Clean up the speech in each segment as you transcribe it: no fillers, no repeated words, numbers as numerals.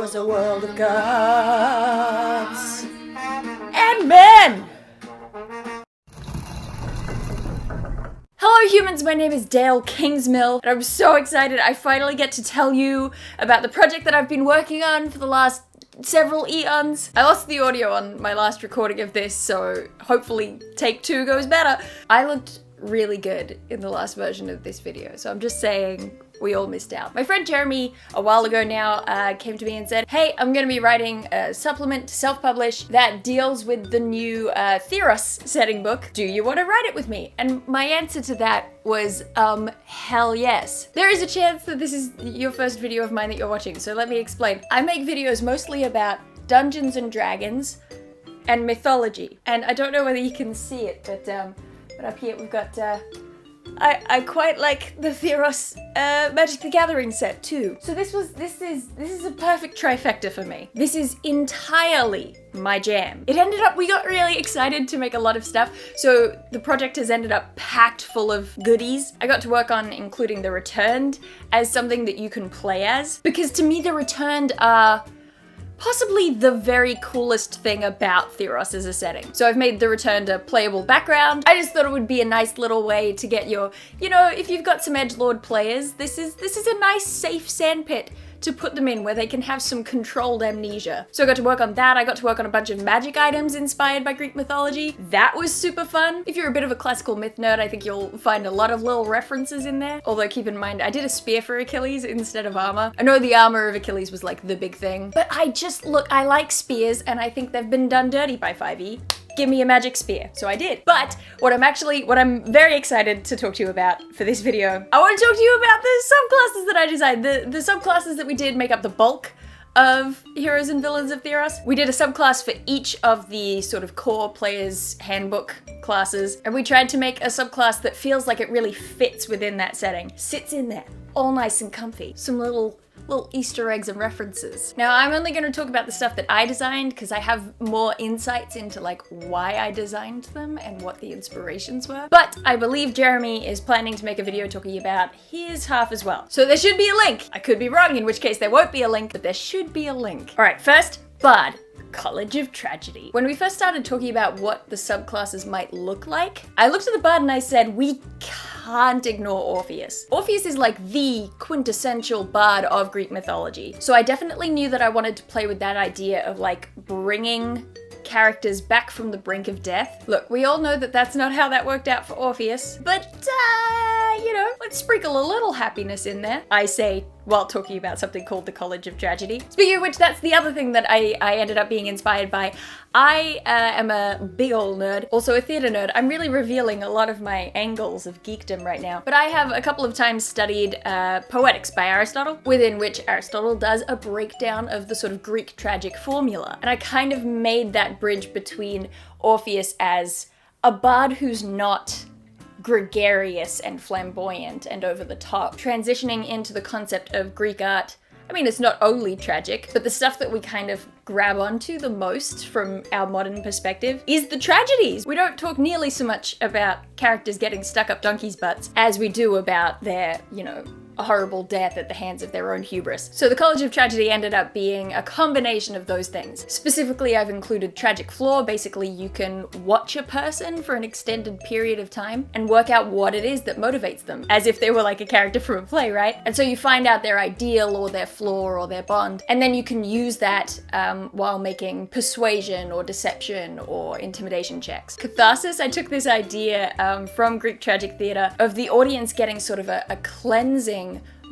was a world of gods and men! Hello humans, my name is Dael Kingsmill, and I'm so excited I finally get to tell you about the project that I've been working on for the last several eons. I lost the audio on my last recording of this, so hopefully take 2 goes better. I looked really good in the last version of this video, so I'm just saying we all missed out. My friend Jeremy, a while ago now, came to me and said, hey, I'm gonna be writing a supplement to self-publish that deals with the new Theros setting book. Do you want to write it with me? And my answer to that was, hell yes. There is a chance that this is your first video of mine that you're watching, so let me explain. I make videos mostly about Dungeons and Dragons and mythology. And I don't know whether you can see it, but up here we've got, I quite like the Theros Magic the Gathering set too. So this is a perfect trifecta for me. This is entirely my jam. It ended up, we got really excited to make a lot of stuff, so the project has ended up packed full of goodies. I got to work on including the Returned as something that you can play as, because to me the Returned are possibly the very coolest thing about Theros as a setting. So I've made the Returned a playable background. I just thought it would be a nice little way to get your, you know, if you've got some edgelord players, this is a nice safe sandpit to put them in where they can have some controlled amnesia. So I got to work on that. I got to work on a bunch of magic items inspired by Greek mythology. That was super fun. If you're a bit of a classical myth nerd, I think you'll find a lot of little references in there. Although keep in mind, I did a spear for Achilles instead of armor. I know the armor of Achilles was like the big thing, but I like spears and I think they've been done dirty by 5e. Give me a magic spear. So I did. But what I'm very excited to talk to you about for this video, I want to talk to you about the subclasses that I designed. The subclasses that we did make up the bulk of Heroes and Villains of Theros. We did a subclass for each of the sort of core players' handbook classes, and we tried to make a subclass that feels like it really fits within that setting. Sits in there, all nice and comfy. Some little Easter eggs and references. Now, I'm only going to talk about the stuff that I designed because I have more insights into like why I designed them and what the inspirations were. But I believe Jeremy is planning to make a video talking about his half as well. So there should be a link. I could be wrong, in which case there won't be a link, but there should be a link. All right, first, Bard. College of Tragedy. When we first started talking about what the subclasses might look like, I looked at the Bard and I said, we can't ignore Orpheus. Orpheus is like the quintessential Bard of Greek mythology. So I definitely knew that I wanted to play with that idea of like bringing characters back from the brink of death. Look, we all know that that's not how that worked out for Orpheus, but you know, let's sprinkle a little happiness in there, I say, while talking about something called the College of Tragedy. Speaking of which, that's the other thing that I ended up being inspired by. I am a big old nerd, also a theater nerd. I'm really revealing a lot of my angles of geekdom right now. But I have a couple of times studied Poetics by Aristotle, within which Aristotle does a breakdown of the sort of Greek tragic formula. And I kind of made that bridge between Orpheus as a bard who's not gregarious and flamboyant and over the top, transitioning into the concept of Greek art. I mean, it's not only tragic, but the stuff that we kind of grab onto the most from our modern perspective is the tragedies. We don't talk nearly so much about characters getting stuck up donkeys' butts as we do about their, you know, a horrible death at the hands of their own hubris. So the College of Tragedy ended up being a combination of those things. Specifically, I've included tragic flaw. Basically, you can watch a person for an extended period of time and work out what it is that motivates them, as if they were like a character from a play, right? And so you find out their ideal or their flaw or their bond, and then you can use that while making persuasion or deception or intimidation checks. Catharsis, I took this idea from Greek tragic theatre of the audience getting sort of a cleansing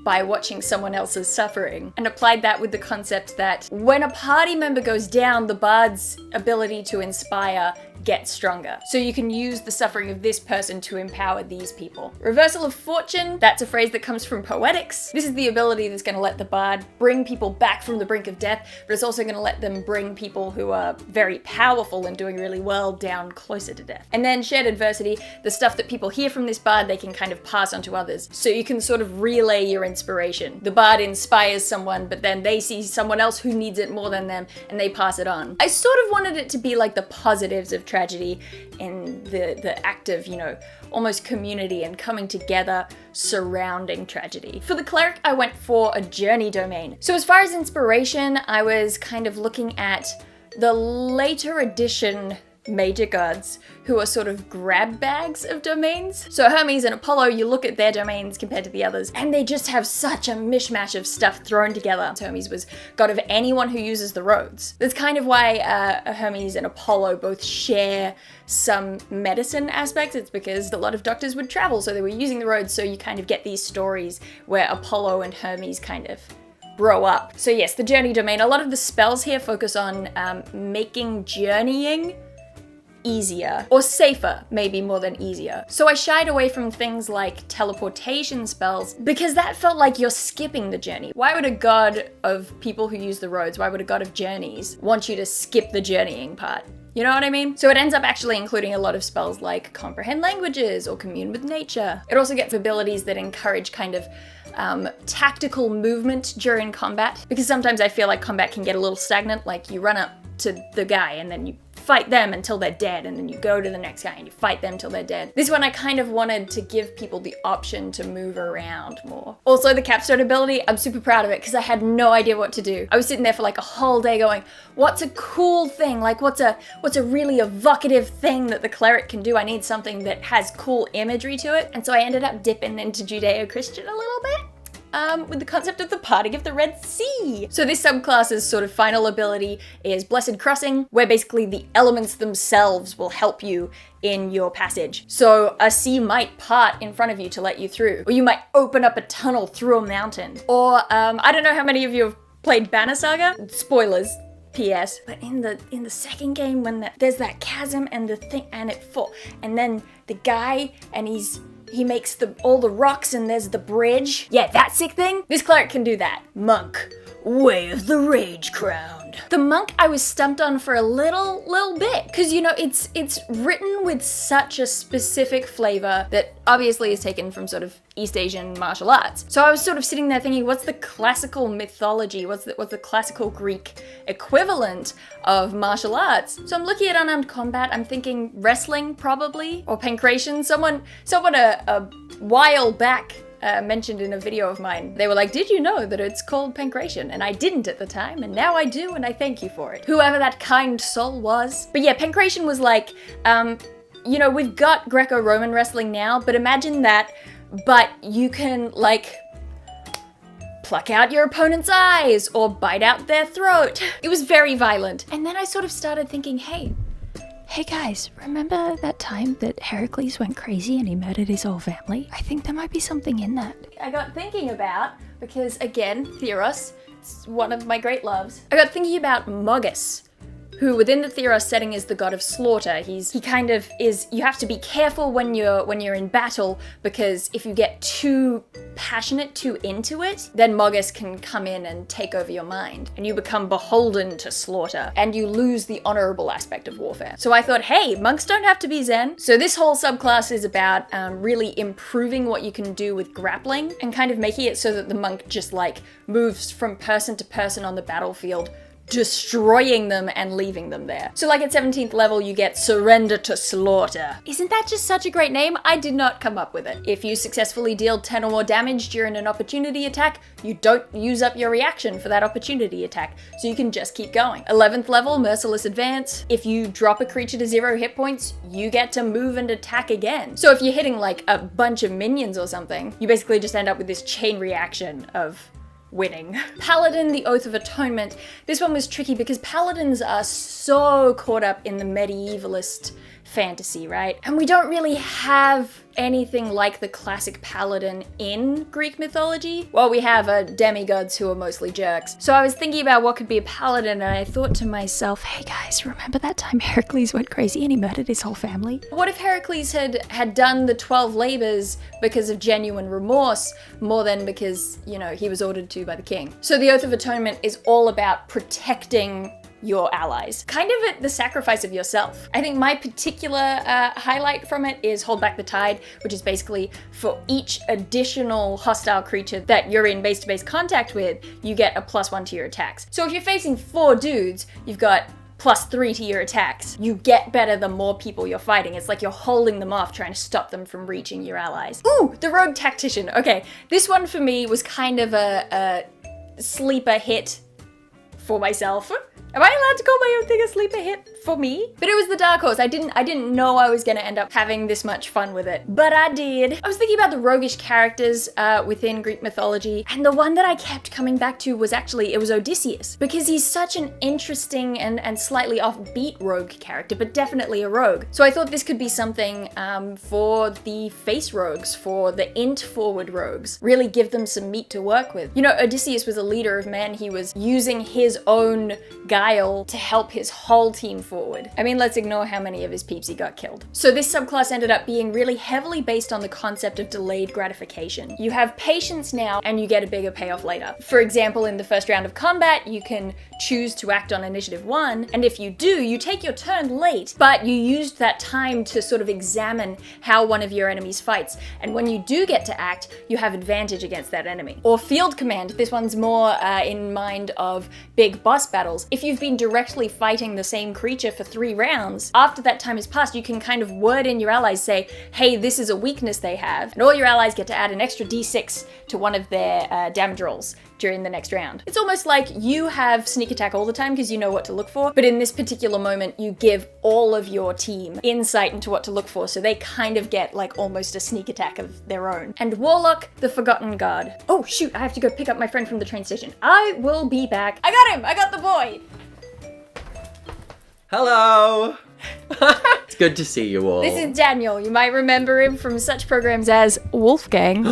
by watching someone else's suffering, and applied that with the concept that when a party member goes down, the bard's ability to inspire gets stronger. So you can use the suffering of this person to empower these people. Reversal of fortune, that's a phrase that comes from Poetics. This is the ability that's going to let the bard bring people back from the brink of death, but it's also going to let them bring people who are very powerful and doing really well down closer to death. And then shared adversity, the stuff that people hear from this bard, they can kind of pass on to others. So you can sort of relay your inspiration. The bard inspires someone, but then they see someone else who needs it more than them, and they pass it on. I sort of wanted it to be like the positives of tragedy, in the act of, you know, almost community and coming together surrounding tragedy. For the Cleric, I went for a journey domain. So as far as inspiration, I was kind of looking at the later edition major gods who are sort of grab bags of domains. So Hermes and Apollo, you look at their domains compared to the others, and they just have such a mishmash of stuff thrown together. Hermes was god of anyone who uses the roads. That's kind of why Hermes and Apollo both share some medicine aspects. It's because a lot of doctors would travel, so they were using the roads, so you kind of get these stories where Apollo and Hermes kind of bro up. So yes, the journey domain, a lot of the spells here focus on making journeying easier, or safer, maybe more than easier. So I shied away from things like teleportation spells because that felt like you're skipping the journey. Why would a god of people who use the roads, why would a god of journeys want you to skip the journeying part? You know what I mean? So it ends up actually including a lot of spells like comprehend languages or commune with nature. It also gets abilities that encourage kind of tactical movement during combat, because sometimes I feel like combat can get a little stagnant, like you run up to the guy and then you fight them until they're dead, and then you go to the next guy and you fight them till they're dead. This one I kind of wanted to give people the option to move around more. Also, the capstone ability, I'm super proud of it because I had no idea what to do. I was sitting there for like a whole day going, what's a cool thing? Like what's a really evocative thing that the Cleric can do? I need something that has cool imagery to it. And so I ended up dipping into Judeo-Christian a little bit. With the concept of the parting of the Red Sea. So this subclass's sort of final ability is Blessed Crossing, where basically the elements themselves will help you in your passage. So a sea might part in front of you to let you through, or you might open up a tunnel through a mountain. Or I don't know how many of you have played Banner Saga? Spoilers. PS. But in the second game, when there's that chasm and the thing, and it fall, and then the guy, and he makes all the rocks and there's the bridge. Yeah, that sick thing. This Cleric can do that. Monk, Way of the Rage Crowned. The monk I was stumped on for a little bit, because you know it's written with such a specific flavor that obviously is taken from sort of East Asian martial arts. So I was sort of sitting there thinking, what's the classical mythology? What's the classical Greek equivalent of martial arts? So I'm looking at unarmed combat. I'm thinking wrestling probably, or pancration. Someone a while back mentioned in a video of mine, they were like, did you know that it's called pancration? And I didn't at the time, and now I do, and I thank you for it. Whoever that kind soul was. But yeah, pancration was like, you know, we've got Greco-Roman wrestling now, but imagine that, but you can like pluck out your opponent's eyes or bite out their throat. It was very violent. And then I sort of started thinking, hey guys, remember that time that Heracles went crazy and he murdered his whole family? I think there might be something in that. I got thinking about, because again, Theros, it's one of my great loves. I got thinking about Mogis, who within the Theros setting is the god of slaughter. He kind of is, you have to be careful when you're in battle, because if you get too passionate, too into it, then Mogis can come in and take over your mind, and you become beholden to slaughter, and you lose the honorable aspect of warfare. So I thought, hey, monks don't have to be Zen. So this whole subclass is about really improving what you can do with grappling, and kind of making it so that the monk just like moves from person to person on the battlefield, destroying them and leaving them there. So like at 17th level, you get Surrender to Slaughter. Isn't that just such a great name? I did not come up with it. If you successfully deal 10 or more damage during an opportunity attack, you don't use up your reaction for that opportunity attack, so you can just keep going. 11th level, Merciless Advance. If you drop a creature to 0 hit points, you get to move and attack again. So if you're hitting like a bunch of minions or something, you basically just end up with this chain reaction of winning. Paladin, the Oath of Atonement. This one was tricky because paladins are so caught up in the medievalist fantasy, right? And we don't really have anything like the classic paladin in Greek mythology. Well, we have demigods who are mostly jerks. So I was thinking about what could be a paladin, and I thought to myself, hey guys, remember that time Heracles went crazy and he murdered his whole family? What if Heracles had done the 12 labors because of genuine remorse, more than because, you know, he was ordered to by the king? So the Oath of Atonement is all about protecting your allies, kind of at the sacrifice of yourself. I think my particular highlight from it is Hold Back the Tide, which is basically for each additional hostile creature that you're in base-to-base contact with, you get a +1 to your attacks. So if you're facing 4 dudes, you've got +3 to your attacks. You get better the more people you're fighting. It's like you're holding them off, trying to stop them from reaching your allies. Ooh, the Rogue Tactician. Okay, this one for me was kind of a sleeper hit for myself. Am I allowed to call my own thing a sleeper hit for me? But it was the dark horse. I didn't know I was gonna end up having this much fun with it, but I did. I was thinking about the roguish characters within Greek mythology, and the one that I kept coming back to was it was Odysseus, because he's such an interesting and slightly offbeat rogue character, but definitely a rogue. So I thought this could be something for the face rogues, for the int forward rogues. Really give them some meat to work with. You know, Odysseus was a leader of men. He was using his own guile to help his whole team forward. I mean, let's ignore how many of his peeps he got killed. So this subclass ended up being really heavily based on the concept of delayed gratification. You have patience now and you get a bigger payoff later. For example, in the first round of combat, you can choose to act on initiative 1, and if you do, you take your turn late, but you used that time to sort of examine how one of your enemies fights, and when you do get to act, you have advantage against that enemy. Or field command, this one's more in mind of big boss battles. If you've been directly fighting the same creature for 3 rounds, after that time has passed, you can kind of word in your allies, say, hey, this is a weakness they have, and all your allies get to add an extra d6 to one of their damage rolls during the next round. It's almost like you have sneak attack all the time because you know what to look for, but in this particular moment, you give all of your team insight into what to look for, so they kind of get like almost a sneak attack of their own. And Warlock, the Forgotten God. Oh shoot, I have to go pick up my friend from the train station. I will be back. I got him! I got the boy! Hello! It's good to see you all. This is Daniel. You might remember him from such programs as Wolfgang.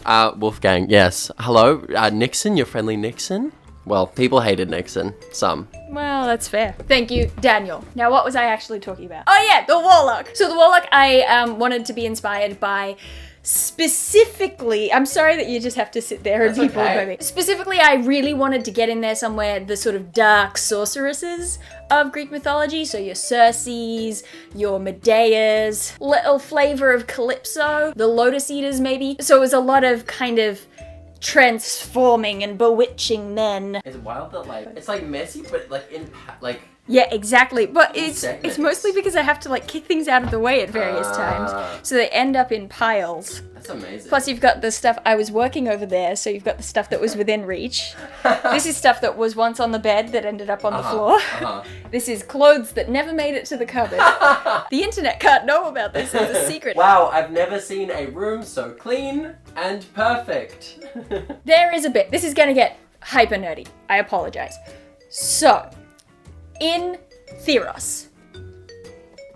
Wolfgang, yes. Hello, Nixon, your friendly Nixon? Well, people hated Nixon. Some. Well, that's fair. Thank you, Daniel. Now, what was I actually talking about? Oh yeah, the Warlock. So the Warlock, I wanted to be inspired by specifically, I'm sorry that you just have to sit there and be bored by me. Specifically, I really wanted to get in there somewhere the sort of dark sorceresses of Greek mythology. So your Circes, your Medeas, little flavor of Calypso, the Lotus Eaters maybe. So it was a lot of kind of transforming and bewitching men. It's wild that it's like messy, but like yeah, exactly. But it's mostly because I have to like kick things out of the way at various times. So they end up in piles. That's amazing. Plus you've got the stuff, I was working over there, so you've got the stuff that was within reach. This is stuff that was once on the bed that ended up on the floor. This is clothes that never made it to the cupboard. The internet can't know about this, it's a secret. Wow, I've never seen a room so clean and perfect. There is a bit. This is gonna get hyper nerdy. I apologize. So, in Theros,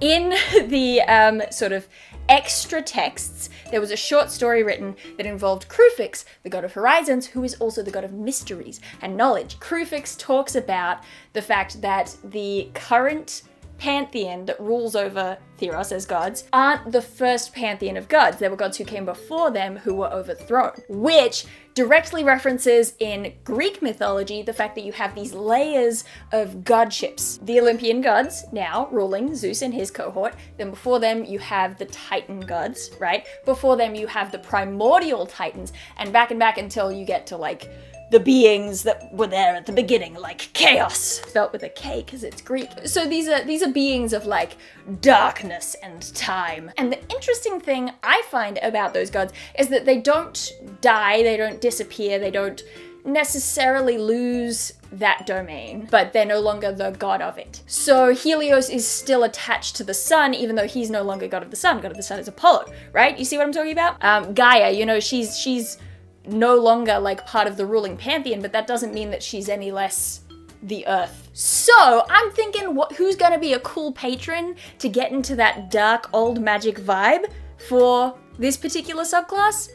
in the sort of extra texts, there was a short story written that involved Crufix, the god of horizons, who is also the god of mysteries and knowledge. Crufix talks about the fact that the current pantheon that rules over Theros as gods aren't the first pantheon of gods. There were gods who came before them who were overthrown, which directly references in Greek mythology the fact that you have these layers of godships. The Olympian gods now ruling Zeus and his cohort. Then before them you have the Titan gods, right? Before them you have the primordial Titans, and back until you get to like the beings that were there at the beginning, like chaos, spelt with a K because it's Greek. So these are beings of like darkness and time. And the interesting thing I find about those gods is that they don't die, they don't disappear, they don't necessarily lose that domain, but they're no longer the god of it. So Helios is still attached to the sun, even though he's no longer god of the sun. God of the sun is Apollo, right? You see what I'm talking about? Gaia, you know, she's no longer like part of the ruling pantheon, but that doesn't mean that she's any less the earth. So I'm thinking, who's gonna be a cool patron to get into that dark old magic vibe for this particular subclass?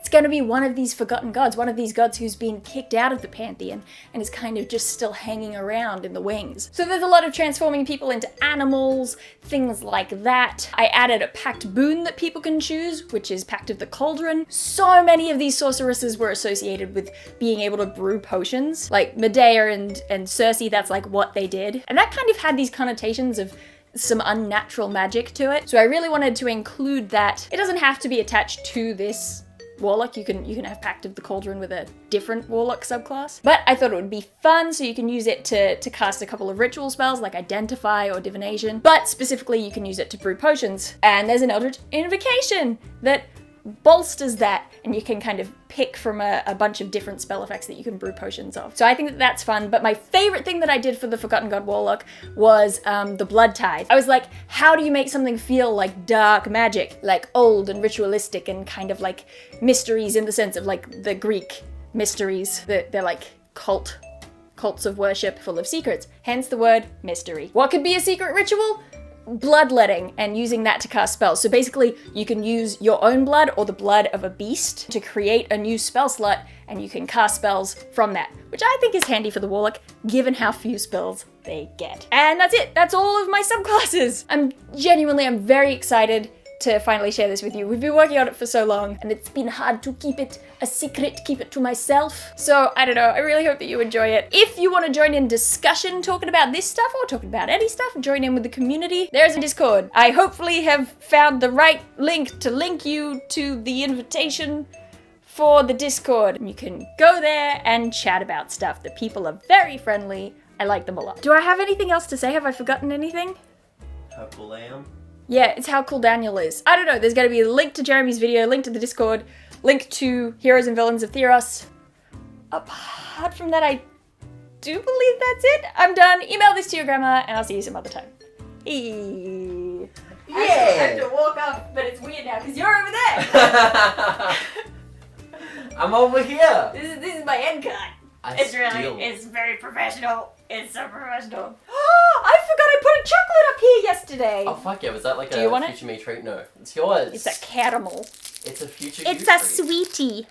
It's gonna be one of these forgotten gods, one of these gods who's been kicked out of the pantheon and is kind of just still hanging around in the wings. So there's a lot of transforming people into animals, things like that. I added a Pact boon that people can choose, which is Pact of the Cauldron. So many of these sorceresses were associated with being able to brew potions. Like Medea and Circe, that's like what they did. And that kind of had these connotations of some unnatural magic to it. So I really wanted to include that. It doesn't have to be attached to this Warlock. You can have Pact of the Cauldron with a different Warlock subclass. But I thought it would be fun, so you can use it to cast a couple of ritual spells like Identify or Divination. But specifically, you can use it to brew potions. And there's an Eldritch Invocation that bolsters that, and you can kind of pick from a bunch of different spell effects that you can brew potions of. So I think that that's fun, but my favorite thing that I did for the Forgotten God Warlock was the Blood Tide. I was like, how do you make something feel like dark magic, like old and ritualistic and kind of like mysteries in the sense of like the Greek mysteries, that they're like cults of worship full of secrets, hence the word mystery. What could be a secret ritual? Bloodletting, and using that to cast spells. So basically, you can use your own blood or the blood of a beast to create a new spell slot, and you can cast spells from that, which I think is handy for the Warlock, given how few spells they get. And that's it. That's all of my subclasses. I'm very excited to finally share this with you. We've been working on it for so long, and it's been hard to keep it a secret, keep it to myself. So, I don't know, I really hope that you enjoy it. If you want to join in discussion talking about this stuff, or talking about any stuff, join in with the community. There's a Discord. I hopefully have found the right link to link you to the invitation for the Discord. You can go there and chat about stuff. The people are very friendly. I like them a lot. Do I have anything else to say? Have I forgotten anything? How cool I am. Yeah, it's how cool Daniel is. I don't know, there's gonna be a link to Jeremy's video, link to the Discord, link to Heroes and Villains of Theros. Apart from that, I do believe that's it. I'm done. Email this to your grandma, and I'll see you some other time. Hey. Yeah! I have to walk up, but it's weird now, because you're over there! I'm over here! This is my end cut. It's very professional. It's so professional. I forgot I put a chocolate up here yesterday. Oh fuck yeah, was that like Do you want future me treat? No, it's yours. It's a caramel. It's a future It's you a treat. sweetie.